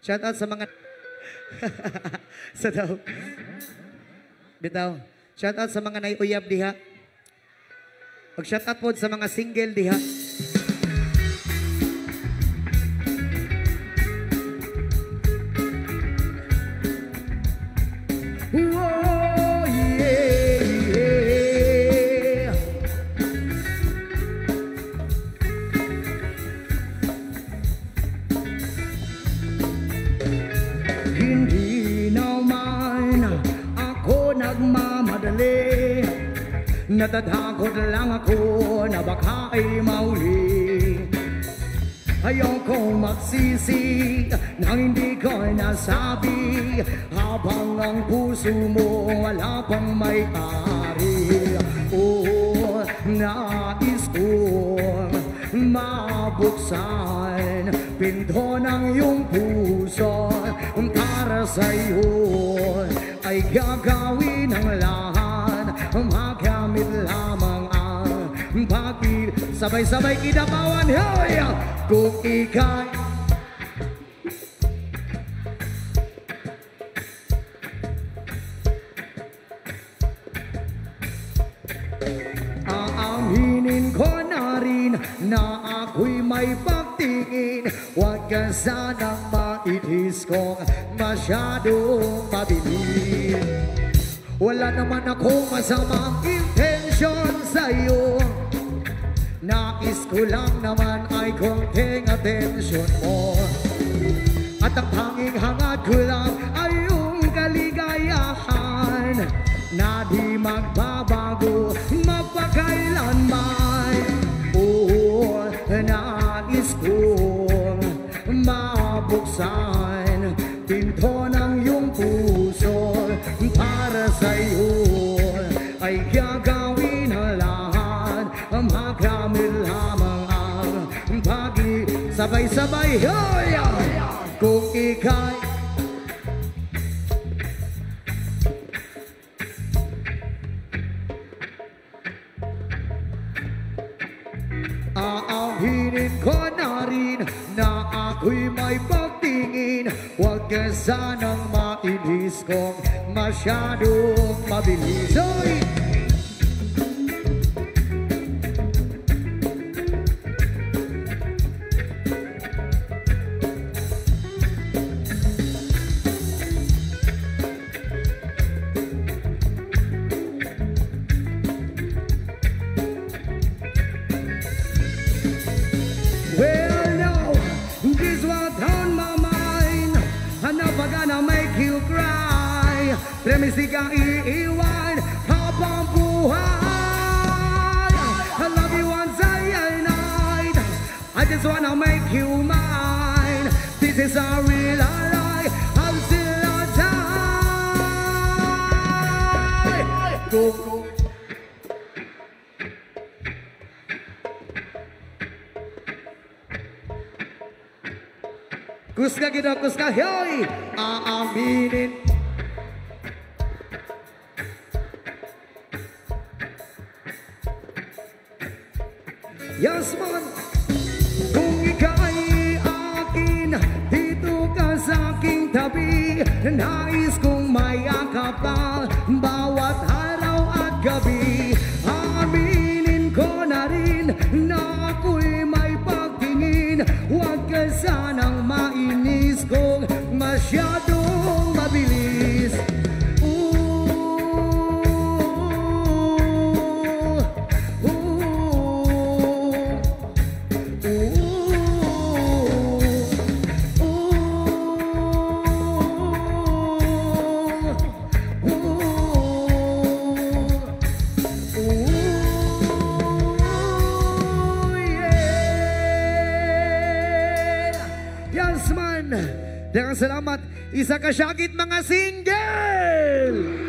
Shout out sa mga... sa daw. Bitaw. Shout out sa mga naiuyab diha. Mag-shout out po sa mga single diha. Whoa, yeah. Hindi naman ako nagmamadali, natatagot lang ako na baka ay mauli. Ayokong magsisi nang hindi ko nasabi, habang ang puso mo wala pang may-ari. Oh, nais kong mabuksan pinto ng iyong puso, para sa'yo ay gagawin ang lahat, magamit lamang ang pag-ibig. Sabay-sabay kinabawan, hey! Kung ika'y aaminin ko na rin na ako'y may pagtingin, huwag ka sanang maitis kong masyadong mabilis. Wala naman akong masamang intensyon sa'yo, nais ko lang naman ay konting atensyon mo, at ang tanging hangad ko lang ay yung kaligayahan na di magbabago magpakailanman. Oo, nais kong mabuksan pinto ng iyong puso, para sa'yo ay gagawin ang lahat, magamit lamang ang pag-ibig. Sabay-sabay, hoy! Kung ika'y aaminin ko na rin na ako'y may pagtingin, huwag ka sanang mainis kong masyadong mabilis. Hoy! Well, no, this what's on my mind. I'm never gonna make you cry. Premis di kang iiwan habang buhay. I love you once day and night. I just wanna make you mine. This is a real lie. I'm still a die. Go, go. Kuska kita, kuska, hey! Aaminin. Yes, man! Kung ika'y akin, dito ka sa aking tabi, nais kong mayakap ka bawat araw at gabi. Aaminin ko na rin na ako'y may pagtingin, huwag ka sanang mainis kung masyadong mabilis. Yes, man! Dagang salamat. Isa ka syakit mga single!